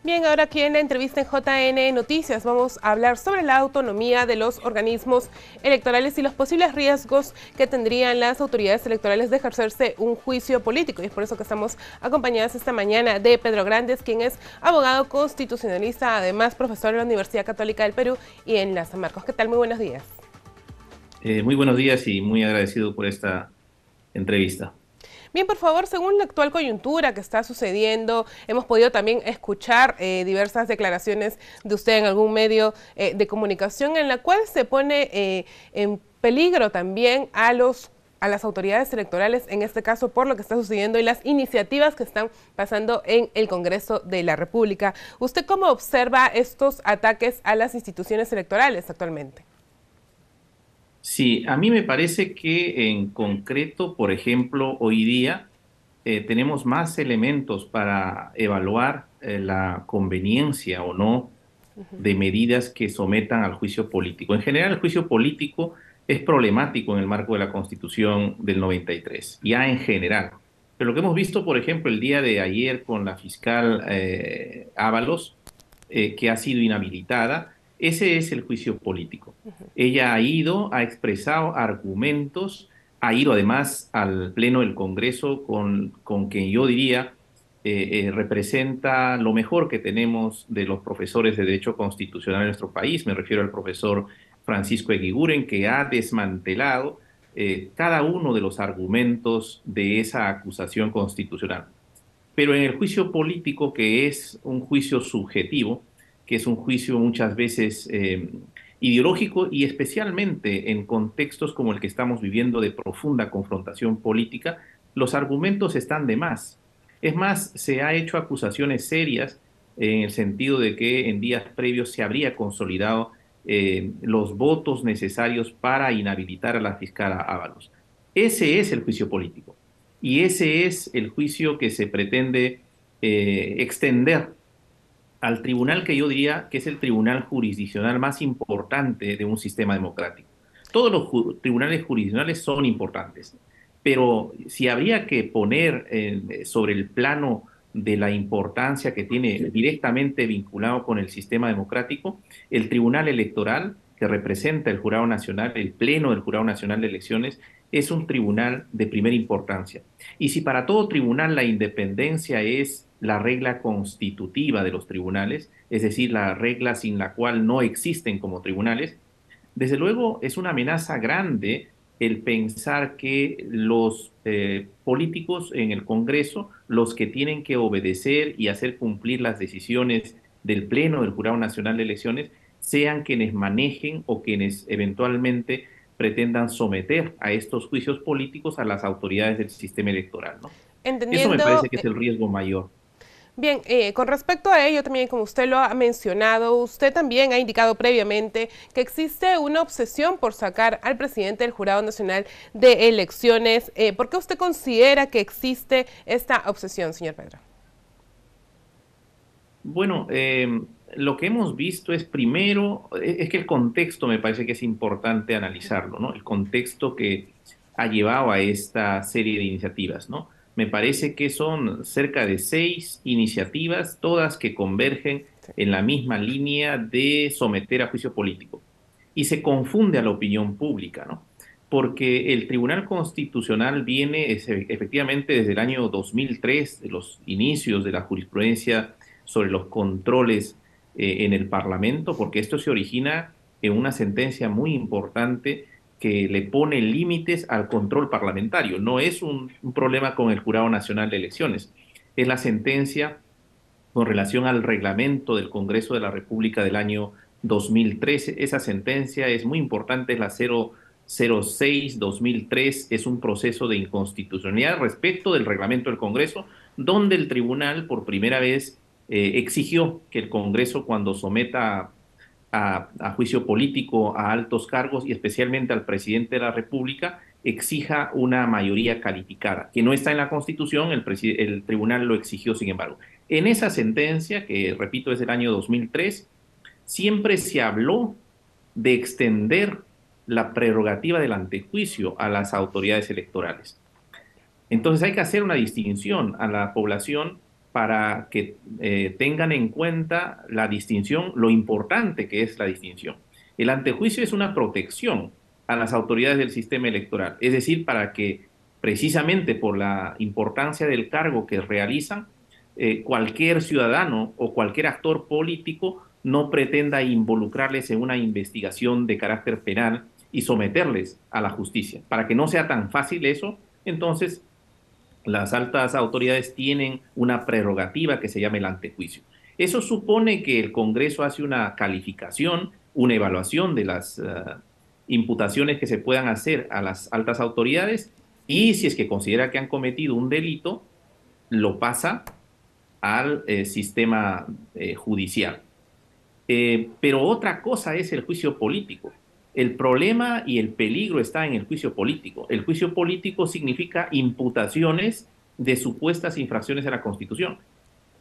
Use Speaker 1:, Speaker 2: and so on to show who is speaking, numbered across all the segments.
Speaker 1: Bien, ahora aquí en la entrevista en JN Noticias vamos a hablar sobre la autonomía de los organismos electorales y los posibles riesgos que tendrían las autoridades electorales de ejercerse un juicio político. Y es por eso que estamos acompañadas esta mañana de Pedro Grandes, quien es abogado constitucionalista, además profesor en la Universidad Católica del Perú y en la San Marcos. ¿Qué tal? Muy buenos días.
Speaker 2: Muy buenos días y muy agradecido por esta entrevista.
Speaker 1: Bien, por favor, según la actual coyuntura que está sucediendo, hemos podido también escuchar diversas declaraciones de usted en algún medio de comunicación en la cual se pone en peligro también a las autoridades electorales, en este caso por lo que está sucediendo y las iniciativas que están pasando en el Congreso de la República. ¿Usted cómo observa estos ataques a las instituciones electorales actualmente?
Speaker 2: Sí, a mí me parece que en concreto, por ejemplo, hoy día tenemos más elementos para evaluar la conveniencia o no de medidas que sometan al juicio político. En general, el juicio político es problemático en el marco de la Constitución del 93, ya en general. Pero lo que hemos visto, por ejemplo, el día de ayer con la fiscal Ábalos, que ha sido inhabilitada, ese es el juicio político. Ella ha ido, ha expresado argumentos, ha ido además al Pleno del Congreso con quien yo diría representa lo mejor que tenemos de los profesores de Derecho Constitucional en nuestro país. Me refiero al profesor Francisco Eguiguren, que ha desmantelado cada uno de los argumentos de esa acusación constitucional. Pero en el juicio político, que es un juicio subjetivo, que es un juicio muchas veces ideológico y especialmente en contextos como el que estamos viviendo de profunda confrontación política, los argumentos están de más. Es más, se ha hecho acusaciones serias en el sentido de que en días previos se habría consolidado los votos necesarios para inhabilitar a la fiscal Ábalos. Ese es el juicio político. Y ese es el juicio que se pretende extender al tribunal que yo diría que es el tribunal jurisdiccional más importante de un sistema democrático. Todos los tribunales jurisdiccionales son importantes, pero si habría que poner sobre el plano de la importancia que tiene directamente vinculado con el sistema democrático, el Tribunal Electoral, que representa el Jurado Nacional, el Pleno del Jurado Nacional de Elecciones, es un tribunal de primera importancia. Y si para todo tribunal la independencia es la regla constitutiva de los tribunales, es decir, la regla sin la cual no existen como tribunales, desde luego es una amenaza grande el pensar que los políticos en el Congreso, los que tienen que obedecer y hacer cumplir las decisiones del Pleno del Jurado Nacional de Elecciones, sean quienes manejen o quienes eventualmente pretendan someter a estos juicios políticos a las autoridades del sistema electoral, ¿no? Eso me parece
Speaker 1: Entendiendo,
Speaker 2: que es el riesgo mayor.
Speaker 1: bien, con respecto a ello también, como usted lo ha mencionado, usted también ha indicado previamente que existe una obsesión por sacar al presidente del Jurado Nacional de Elecciones. ¿Por qué usted considera que existe esta obsesión, señor Pedro?
Speaker 2: Bueno, lo que hemos visto es primero, es que el contexto me parece que es importante analizarlo, ¿no? El contexto que ha llevado a esta serie de iniciativas, ¿no? Me parece que son cerca de 6 iniciativas, todas que convergen en la misma línea de someter a juicio político. Y se confunde a la opinión pública, ¿no? Porque el Tribunal Constitucional viene efectivamente desde el año 2003, de los inicios de la jurisprudencia sobre los controles en el Parlamento, porque esto se origina en una sentencia muy importante que le pone límites al control parlamentario. No es un problema con el Jurado Nacional de Elecciones, es la sentencia con relación al reglamento del Congreso de la República del año 2013. Esa sentencia es muy importante, es la 006-2003, es un proceso de inconstitucionalidad respecto del reglamento del Congreso, donde el tribunal por primera vez exigió que el Congreso, cuando someta a juicio político a altos cargos y especialmente al presidente de la República, exija una mayoría calificada, que no está en la Constitución, el tribunal lo exigió, sin embargo. En esa sentencia, que repito es del año 2003, siempre se habló de extender la prerrogativa del antejuicio a las autoridades electorales. Entonces hay que hacer una distinción a la población para que tengan en cuenta la distinción, lo importante que es la distinción. El antejuicio es una protección a las autoridades del sistema electoral, es decir, para que precisamente por la importancia del cargo que realizan, cualquier ciudadano o cualquier actor político no pretenda involucrarles en una investigación de carácter penal y someterles a la justicia. Para que no sea tan fácil eso, entonces las altas autoridades tienen una prerrogativa que se llama el antejuicio. Eso supone que el Congreso hace una calificación, una evaluación de las imputaciones que se puedan hacer a las altas autoridades y si es que considera que han cometido un delito, lo pasa al sistema judicial. Pero otra cosa es el juicio político. El problema y el peligro está en el juicio político. El juicio político significa imputaciones de supuestas infracciones a la Constitución.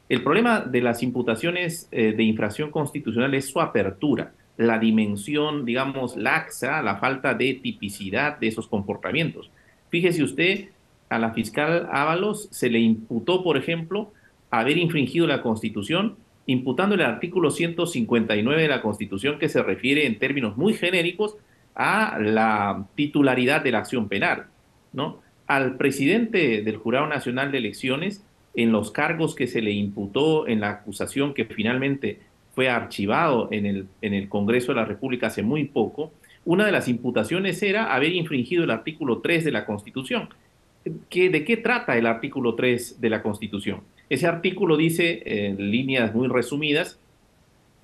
Speaker 2: El problema de las imputaciones de infracción constitucional es su apertura, la dimensión, digamos, laxa, la falta de tipicidad de esos comportamientos. Fíjese usted, a la fiscal Ábalos se le imputó, por ejemplo, haber infringido la Constitución, imputando el artículo 159 de la Constitución que se refiere en términos muy genéricos a la titularidad de la acción penal, ¿no? Al presidente del Jurado Nacional de Elecciones, en los cargos que se le imputó en la acusación que finalmente fue archivado en el Congreso de la República hace muy poco, una de las imputaciones era haber infringido el artículo 3 de la Constitución. ¿De qué trata el artículo 3 de la Constitución? Ese artículo dice, en líneas muy resumidas,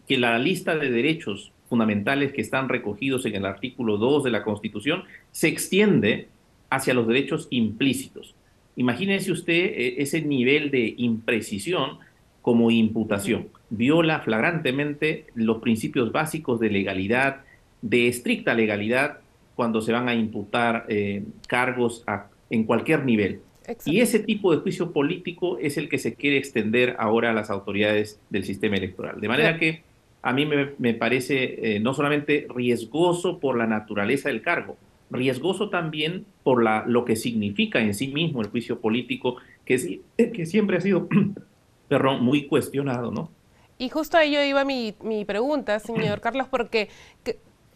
Speaker 2: que la lista de derechos fundamentales que están recogidos en el artículo 2 de la Constitución se extiende hacia los derechos implícitos. Imagínese usted ese nivel de imprecisión como imputación. Viola flagrantemente los principios básicos de legalidad, de estricta legalidad, cuando se van a imputar cargos en cualquier nivel. Y
Speaker 1: Exacto.
Speaker 2: ese tipo de juicio político es el que se quiere extender ahora a las autoridades del sistema electoral. De manera que a mí me parece no solamente riesgoso por la naturaleza del cargo, riesgoso también por lo que significa en sí mismo el juicio político, que siempre ha sido, perdón, muy cuestionado, ¿no?
Speaker 1: Y justo a ello iba mi pregunta, señor Carlos, porque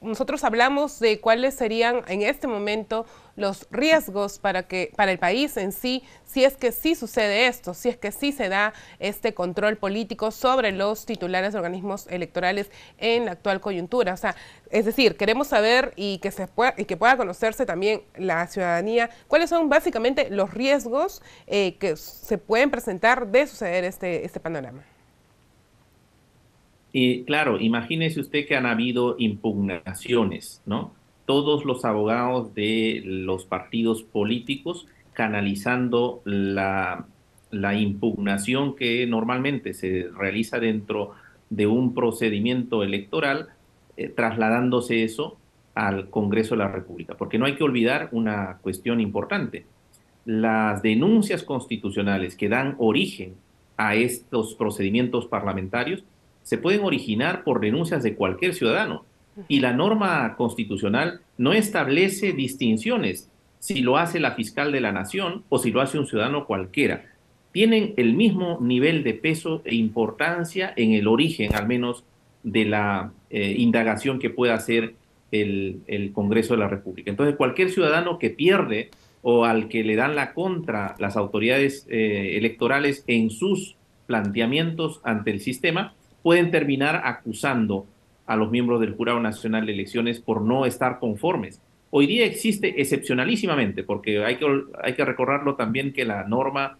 Speaker 1: nosotros hablamos de cuáles serían en este momento los riesgos para el país en sí, si es que sí sucede esto, si es que sí se da este control político sobre los titulares de organismos electorales en la actual coyuntura. O sea, es decir, queremos saber y que pueda conocerse también la ciudadanía cuáles son básicamente los riesgos que se pueden presentar de suceder este panorama.
Speaker 2: Y claro, imagínese usted que han habido impugnaciones, ¿no? Todos los abogados de los partidos políticos canalizando la impugnación que normalmente se realiza dentro de un procedimiento electoral, trasladándose eso al Congreso de la República. Porque no hay que olvidar una cuestión importante. Las denuncias constitucionales que dan origen a estos procedimientos parlamentarios se pueden originar por denuncias de cualquier ciudadano. Y la norma constitucional no establece distinciones si lo hace la fiscal de la nación o si lo hace un ciudadano cualquiera. Tienen el mismo nivel de peso e importancia en el origen, al menos, de la indagación que pueda hacer el Congreso de la República. Entonces, cualquier ciudadano que pierde o al que le dan la contra las autoridades electorales en sus planteamientos ante el sistema, pueden terminar acusando a los miembros del Jurado Nacional de Elecciones por no estar conformes. Hoy día existe excepcionalísimamente, porque hay que recordarlo también que la norma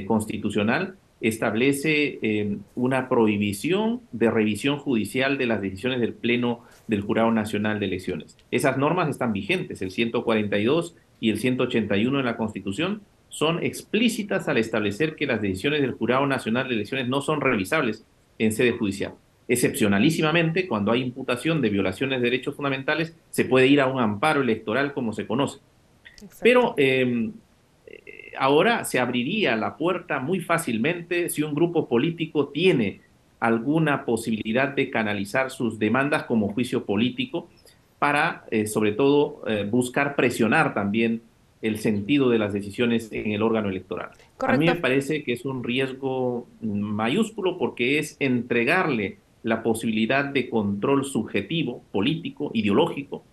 Speaker 2: constitucional establece una prohibición de revisión judicial de las decisiones del Pleno del Jurado Nacional de Elecciones. Esas normas están vigentes, el 142 y el 181 de la Constitución son explícitas al establecer que las decisiones del Jurado Nacional de Elecciones no son revisables en sede judicial. Excepcionalísimamente, cuando hay imputación de violaciones de derechos fundamentales, se puede ir a un amparo electoral como se conoce.
Speaker 1: Exacto.
Speaker 2: Pero ahora se abriría la puerta muy fácilmente si un grupo político tiene alguna posibilidad de canalizar sus demandas como juicio político para, sobre todo, buscar presionar también el sentido de las decisiones en el órgano electoral. A mí
Speaker 1: Correcto.
Speaker 2: me parece que es un riesgo mayúsculo porque es entregarle la posibilidad de control subjetivo, político, ideológico,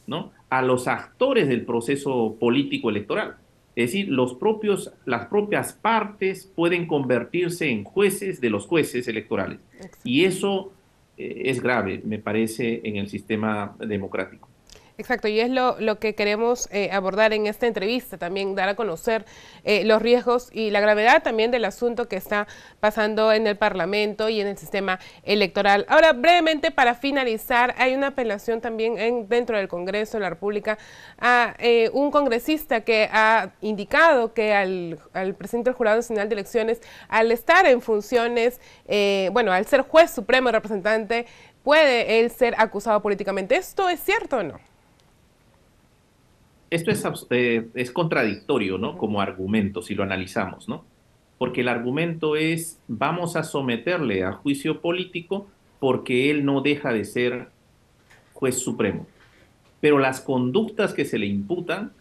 Speaker 2: ¿no? A los actores del proceso político electoral. Es decir, las propias partes pueden convertirse en jueces de los jueces electorales. Y
Speaker 1: Exacto.
Speaker 2: eso es grave, me parece, en el sistema democrático.
Speaker 1: Exacto, y es lo que queremos abordar en esta entrevista, también dar a conocer los riesgos y la gravedad también del asunto que está pasando en el Parlamento y en el sistema electoral. Ahora, brevemente, para finalizar, hay una apelación también dentro del Congreso de la República a un congresista que ha indicado que al presidente del Jurado Nacional de Elecciones, al estar en funciones, bueno, al ser juez supremo representante, puede él ser acusado políticamente. ¿Esto es cierto o no?
Speaker 2: Esto es contradictorio, ¿no?
Speaker 1: Ujú.
Speaker 2: Como argumento, si lo analizamos, ¿no? Porque el argumento es, vamos a someterle a juicio político porque él no deja de ser juez supremo. Pero las conductas que se le imputan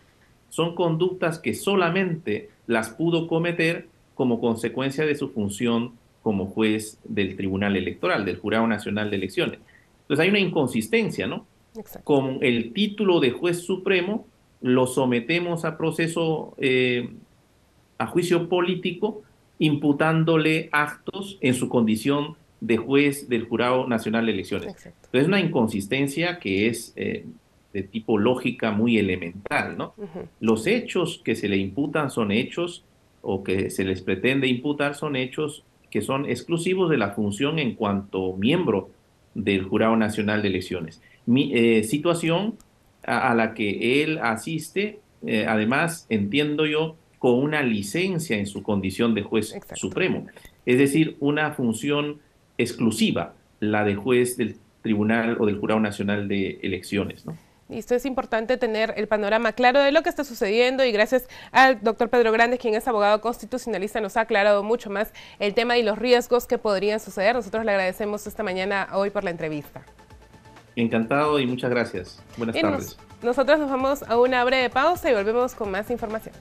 Speaker 2: son conductas que solamente las pudo cometer como consecuencia de su función como juez del Tribunal Electoral, del Jurado Nacional de Elecciones. Entonces hay una inconsistencia, ¿no?
Speaker 1: Exacto.
Speaker 2: Con el título de juez supremo lo sometemos a proceso, a juicio político, imputándole actos en su condición de juez del Jurado Nacional de Elecciones.
Speaker 1: Exacto.
Speaker 2: Entonces, una inconsistencia que es de tipo lógica muy elemental, ¿no?
Speaker 1: Ujú.
Speaker 2: Los hechos que se le imputan son hechos, o que se les pretende imputar son hechos que son exclusivos de la función en cuanto miembro del Jurado Nacional de Elecciones. Situación a la que él asiste, además, entiendo yo, con una licencia en su condición de juez
Speaker 1: Exacto.
Speaker 2: supremo. Es decir, una función exclusiva, la de juez del Tribunal o del Jurado Nacional de Elecciones, ¿no?
Speaker 1: Listo, es importante tener el panorama claro de lo que está sucediendo y gracias al doctor Pedro Grandes, quien es abogado constitucionalista, nos ha aclarado mucho más el tema y los riesgos que podrían suceder. Nosotros le agradecemos esta mañana hoy por la entrevista.
Speaker 2: Encantado y muchas gracias. Buenas
Speaker 1: Bien,
Speaker 2: tardes.
Speaker 1: nosotros nos vamos a una breve pausa y volvemos con más información.